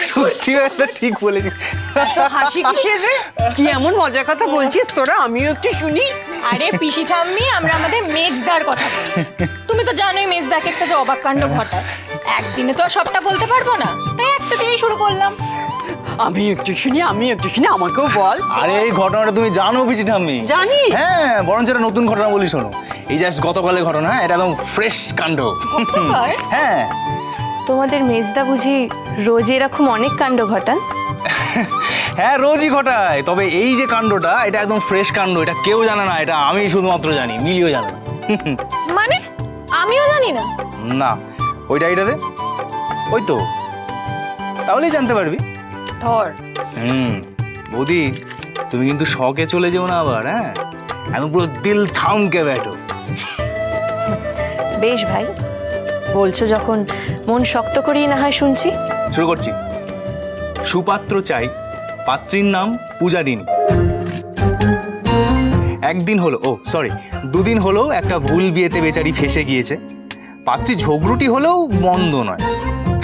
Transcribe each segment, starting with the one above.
সত্যি কথা ঠিক বলেছিস। হাসি কিসের রে? কি এমন মজার কথা বলছিস তোরা, আমিও একটু শুনি। আরে পিসি ঠাম্মি, আমরা আমাদের মেজদার কথা বলছি। তুমি তো জানোই মেজদাকে একটা যে অবাক কাণ্ড ঘটায়, একদিনে তো আর সবটা বলতে পারবো না, তাই একটা দিয়েই শুরু করলাম। আমি একটু শুনি, আমাকেও বল। আরে এই ঘটনাটা তুমি জানো পিসি ঠাম্মি? জানি। হ্যাঁ, বরঞ্চ এটা নতুন ঘটনা বলি শোনো। এই জাস্ট গতকালের ঘটনা, হ্যাঁ, এটা একদম ফ্রেশ কাণ্ড। হ্যাঁ তোমাদের মেজদা বুঝি রোজ এরকম অনেক কাণ্ড ঘটান? হ্যাঁ, রোজই ঘটায়, তবে এই যে কাণ্ডটা এটা একদম ফ্রেশ কাণ্ড, এটা কেউ জানে না, এটা আমি শুধুমাত্র জানি, মিলিও জানে না। মানে আমিও জানি না? না, ওইটা এইটাতে ওই তো, তাহলেই জানতে পারবি। ধর। বৌদি, তুমি কিন্তু শখে চলে যেও না আবার, হ্যাঁ, একদম পুরো দিল থামকে ব্যাটো। বেশ ভাই, বলছো যখন মন শক্ত করেই না হয় শুনছি। শুরু করছি। সুপাত্র চাই, পাত্রীর নাম পূজারিনী। একদিন হলো, দুদিন হলো একটা ভুল বিয়েতে বেচারি ফেসে গিয়েছে। পাত্রী ঝগড়ুটি হলেও মন্দ নয়,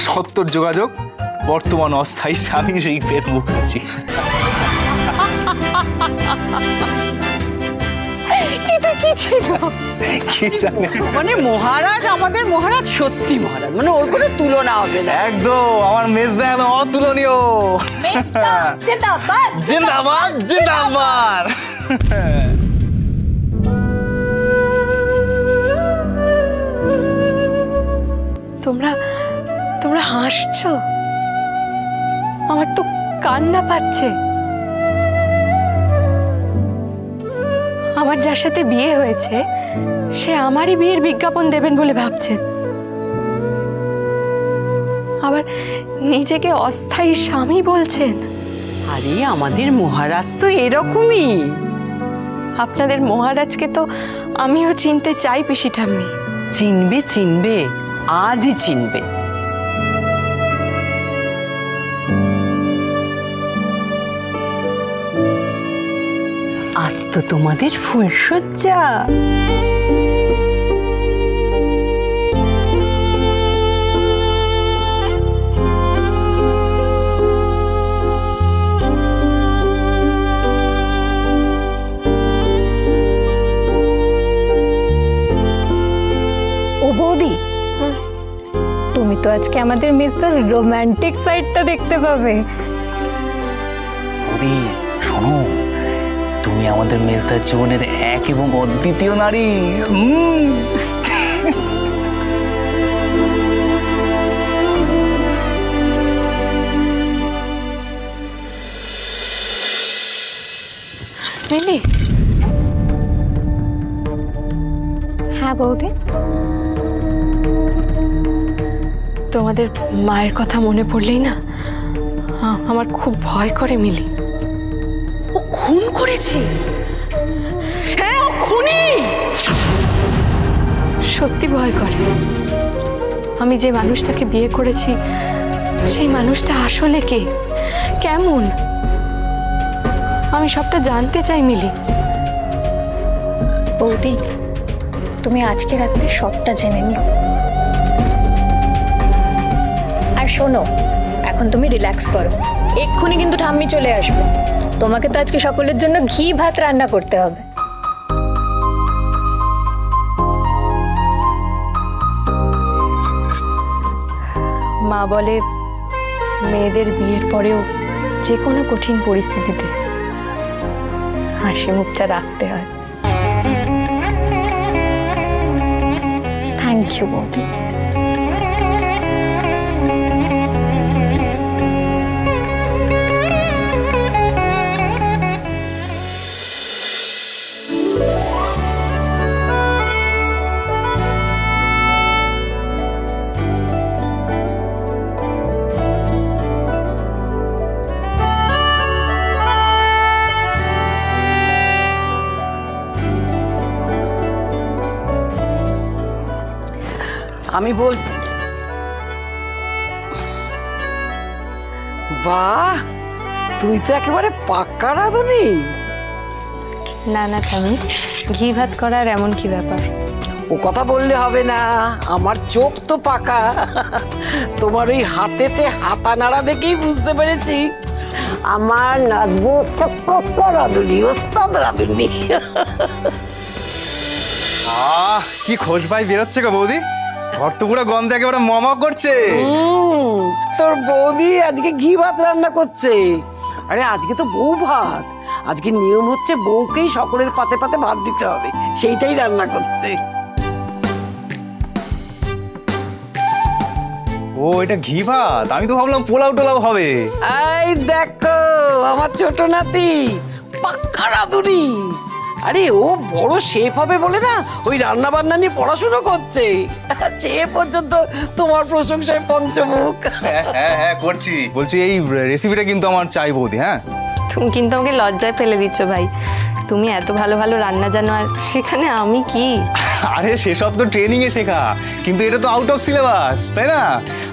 সত্তর যোগাযোগ, বর্তমান অস্থায়ী স্বামী সেই ফের মুখোমুখি। এটা কি ছিল? কি জানে, মানে মহারাজ, আমাদের মহারাজ সত্যি মহারাজ, মানে ওর কোনো তুলনা হবে না। একদম আমার মেজদা একদম অতুলনীয়। মেজদা জিন্দাবাদ, জিন্দাবাদ জিন্দাবাদ। তোমরা তোমরা হাসছো? আমার তো কান্না পাচ্ছে। আমার যার সাথে বিয়ে হয়েছে সে আমারই বিয়ের বিজ্ঞাপন দেবেন বলে ভাবছে, আবার নিজেকে অস্থায়ী স্বামী বলছেন। আরে আমাদের মহারাজ তো এরকমই। আপনাদের মহারাজকে তো আমিও চিনতে চাই পিসি ঠাম্মি। চিনবে চিনবে, আজই চিনবে। আজ তো তোমাদের ফুলসজ্জা। ও বৌদি, তুমি তো আজকে আমাদের মেজদার রোমান্টিক সাইডটা দেখতে পাবে। বৌদি শোনো, তুমি আমাদের মেজদার জীবনের এক এবং অদ্বিতীয় নারী। মিলি। হ্যাঁ বৌদি। তোমাদের মায়ের কথা মনে পড়লেই না আমার খুব ভয় করে মিলি। ও খুন করেছে? হ্যাঁ, ও খুনি। সত্যি ভয় করে। আমি যে মানুষটাকে বিয়ে করেছি সেই মানুষটা আসলে কে, কেমন, আমি সবটা জানতে চাই মিলি। বৌদি, তুমি আজকে রাতে সবটা জেনে নিও। আর শোনো, এখন তুমি রিল্যাক্স করো, এক্ষুনি কিন্তু ঠাম্মি চলে আসবে। তোমাকে তো আজকে সকলের জন্য ঘি ভাত রান্না করতে হবে। মা বলে মেয়েদের বিয়ের পরেও যে কোনো কঠিন পরিস্থিতিতে হাসি মুখটা রাখতে হয়। থ্যাংক ইউ বৌদি। আমি বল। বাহ, তুই তো একেবারে পাক্কা রাঁধুনি। না না ঠামি, ঘি ভাত করার এমন কি ব্যাপার? ও কথা বললে হবে না, আমার চোখ তো পাকা। তোমার ওই হাতেতে হাতা নাড়া দেখেই বুঝতে পেরেছি আমার নাচবো রাঁধুনি, ওস্তাদ রাঁধুনি। কি খোঁজ পাই বেরোচ্ছে গো বৌদি, ঘর তো পুরো গন্ধে একেবারে মমা করছে। তোর বৌদি আজকে ঘি ভাত রান্না করছে। আরে আজকে তো বউ ভাত, আজকে নিয়ম হচ্ছে বউকেই সকলের পাতে পাতে ভাত দিতে হবে, সেইটাই রান্না করছে। ও এটা ঘি ভাত, আমি তো ভাবলাম পোলাও টোলাও হবে। এই দেখো আমার ছোট নাতি পাক্কা রাঁধুনি। আরে ও বড় শেফ হবে বলে না ওই রান্না বান্না নিয়ে পড়াশুনো করছে, সে পর্যন্ত তোমার প্রশংসায় পঞ্চমুখ। হ্যাঁ করছি, বলছি এই রেসিপিটা কিন্তু আমার চাই বৌদি। হ্যাঁ তুমি কিন্তু আমাকে লজ্জায় ফেলে দিচ্ছ ভাই, তুমি এত ভালো ভালো রান্না জানো আর সেখানে আমি কি? আরে সেসব তো ট্রেনিং এ শেখা, কিন্তু এটা তো আউট অফ সিলেবাস, তাই না?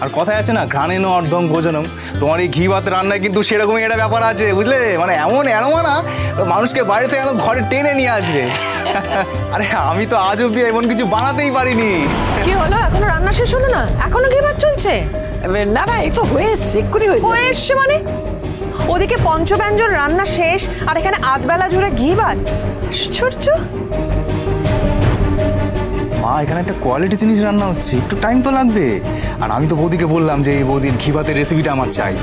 আর কথায় আছে না, ঘ্রাণেন অর্ধং ভোজনম, তোমার এই ঘি ভাত রান্নায় কিন্তু সেরকমই একটা ব্যাপার আছে, বুঝলে? মানে এমন অ্যারোমা না, মানুষকে বাইরে থেকে একদম ঘরে টেনে নিয়ে আসবে। আরে আমি তো আজ অব্দি এমন কিছু বানাতেই পারিনি। কি হলো, এখনো রান্না শেষ হলো না? এখনো ঘি ভাত চলছে? না না, এই তো হয়ে এসছে, এক্ষুনি হয়েছে। হয়ে এসছে মানে? ওদিকে পঞ্চব্যঞ্জন রান্না শেষ আর এখানে আধবেলা জুড়ে ঘি ভাত? আশ্চর্য। মা এখানে একটা কোয়ালিটি জিনিস রান্না হচ্ছে, একটু টাইম তো লাগবে। আর আমি তো বৌদিকে বললাম যে এই বৌদির ঘি ভাতের রেসিপিটা আমার চাই।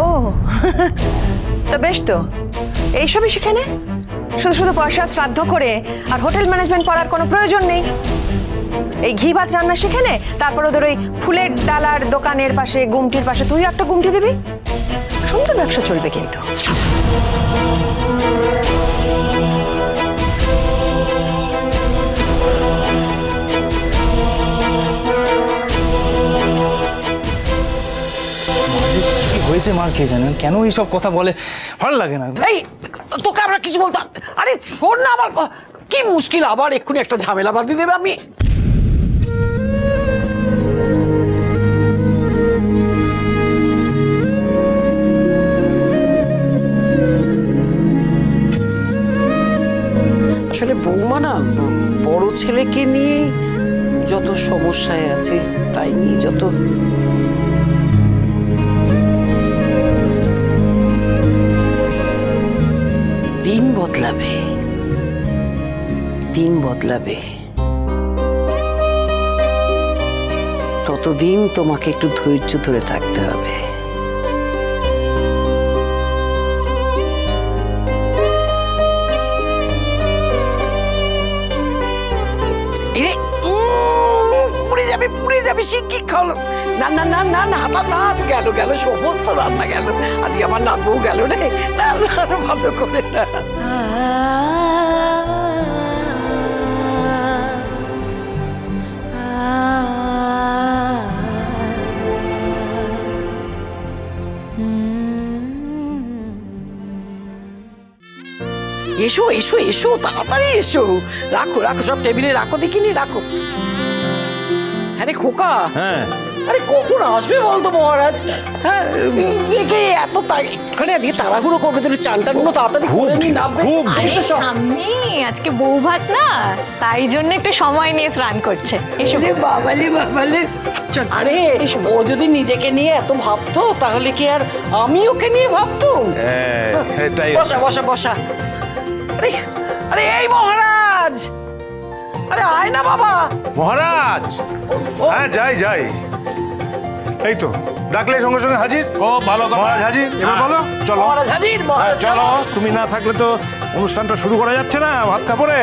ও তো বেশ, তো এইসবই সেখানে শুধু শুধু পয়সা শ্রাদ্ধ করে আর হোটেল ম্যানেজমেন্ট করার কোনো প্রয়োজন নেই। এই ঘি ভাত রান্না সেখানে, তারপর ওদের ওই ফুলের ডালার দোকানের পাশে গুমটির পাশে তুই একটা গুমটি দিবি, সুন্দর ব্যবসা চলবে কিন্তু। কি হয়েছে মার, কে জানেন কেন এইসব কথা বলে, ভালো লাগে না। এই তোকে আমরা কিছু বলতাম, আরে শোন না আমার কি মুশকিল, আবার এক্ষুনি একটা ঝামেলা বাঁধিয়ে দেবে। আমি আসলে বৌমা না বড় ছেলেকে নিয়ে যত সমস্যায় আছে, তাই নিয়ে যত দিন বদলাবে, দিন বদলাবে, ততদিন তোমাকে একটু ধৈর্য ধরে থাকতে হবে। পুড়ে যাবে, পুড়ে যাবে, শিক্ষিক হলো না। না না না না, হাতা না, গেল গেল, সমস্ত রান্না গেল। আজকে আমার নাতবউ গেল রে, না ভালো করে না। এসো এসো এসো, তাড়াতাড়ি এসো, রাখো রাখো সব টেবিলে রাখো, দেখিনি রাখো। হ্যাঁ রে খোকা, হ্যাঁ আরে কখন আসবে বলতো মহারাজ? হ্যাঁ একে এত এখানে আজকে তাড়াহুড়ো করবে, তুমি চানটাগুলো তাড়াতাড়ি করে নি নামবে। আরে সামনে আজকে বউ ভাত না, তাই জন্য একটু সময় নিয়ে স্নান করছে। এসো বাবালে বাবালে, আরে ও যদি নিজেকে নিয়ে এত ভাবতো তাহলে কি আর আমি ওকে নিয়ে ভাবতুম? এটাই বসা বসা বসা। আরে আরে এই মহারাজ, আরে আয় না বাবা। মহারাজ। হ্যাঁ যাই যাই, এই তো ডাকলে সঙ্গে সঙ্গে হাজির। খুব ভালো কথা। মহারাজ হাজির, এবার বলো চলো। মহারাজ হাজির, হ্যাঁ, মহারাজ চলো, তুমি না থাকলে তো অনুষ্ঠানটা শুরু করা যাচ্ছে না ভাত কাপড়ে।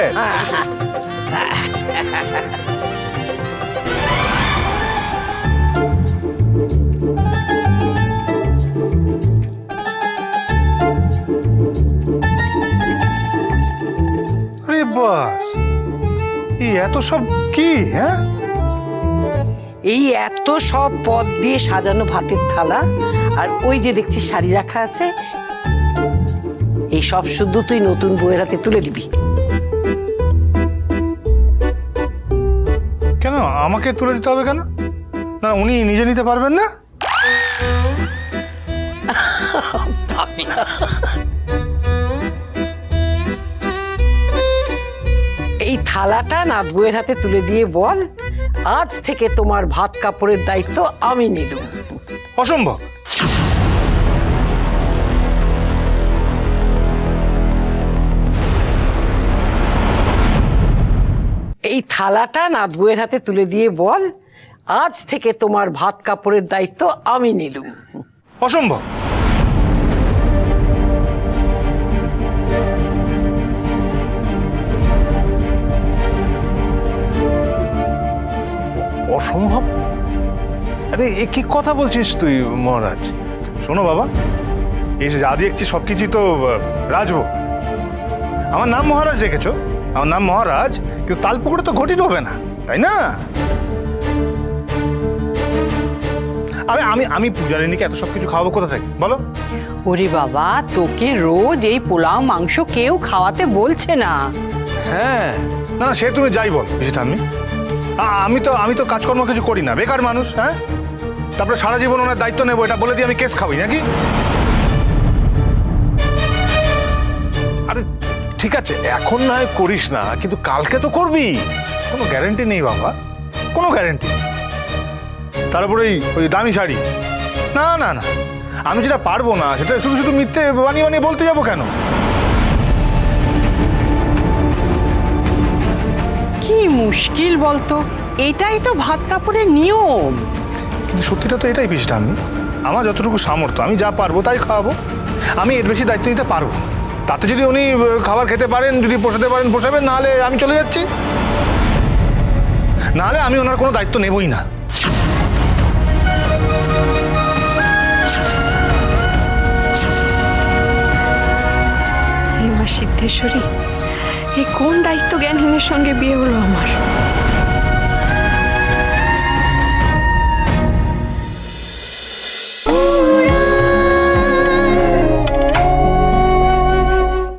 আরে বাস, এই এত সব কি? হ্যাঁ এই এত সব পদ দিয়ে সাজানো ভাতের থালা, আর ওই যে দেখছি শাড়ি রাখা আছে, এই সব শুদ্ধ তুই নতুন বউয়ের হাতে তুলে দিবি। কেন আমাকে তুলে দিতে হবে কেন? না উনি নিজে নিতে পারবেন না? এই থালাটা নাত বউয়ের হাতে তুলে দিয়ে বল, আজ থেকে তোমার ভাত কাপড়ের দায়িত্ব আমি নিলুম। অসম্ভব। এই থালাটা নাত বউয়ের হাতে তুলে দিয়ে বল, আজ থেকে তোমার ভাত কাপড়ের দায়িত্ব আমি নিলুম। অসম্ভব। অসম্ভব? আরে এ কি কথা বলছিস তুই মহারাজ? শোনো বাবা, এই যে যা দেখছি সবকিছুই তো রাজভোগ। আমার নাম মহারাজ রেখেছো, আমার নাম মহারাজ, কিন্তু তালপুকুরে তো ঘটি হবে না, তাই না? আমি পূজারিনীকে এত সবকিছু খাওয়াবো কোথা থেকে বলো? ওরে বাবা, তোকে রোজ এই পোলাও মাংস কেউ খাওয়াতে বলছে না। হ্যাঁ, না সে তুমি যাই বল বেশি ঠান্মি। আমি তো কাজকর্ম কিছু করি না, বেকার মানুষ। হ্যাঁ, তারপরে সারা জীবন ওনার দায়িত্ব নেবো এটা বলে দিয়ে আমি কেস খাবি নাকি? আরে ঠিক আছে, এখন না হয় করিস না, কিন্তু কালকে তো করবি। কোনো গ্যারেন্টি নেই বাবা, কোনো গ্যারেন্টি। তারপরে ওই দামি শাড়ি, না না না, আমি যেটা পারবো না সেটা শুধু শুধু মিথ্যে বানিয়ে বানিয়ে বলতে যাবো কেন? কি মুশকিল বলতো, এটাই তো ভাত কাপড়ের নিয়ম। কিন্তু সত্যিটা তো এটাই পিসটা। আমার যতটুকু সামর্থ্য আমি যা পারবো তাই খাওয়াবো, আমি এর বেশি দায়িত্ব নিতে পারবো। তাতে যদি উনি খাবার খেতে পারেন, যদি পোষাতে পারেন পোষাবেন, নাহলে আমি চলে যাচ্ছি, নাহলে আমি ওনার কোনো দায়িত্ব নেবই না। এই মা সিদ্ধেশ্বরী, এই কোন দায়িত্ব জ্ঞানহীনের সঙ্গে বিয়ে হলো আমার?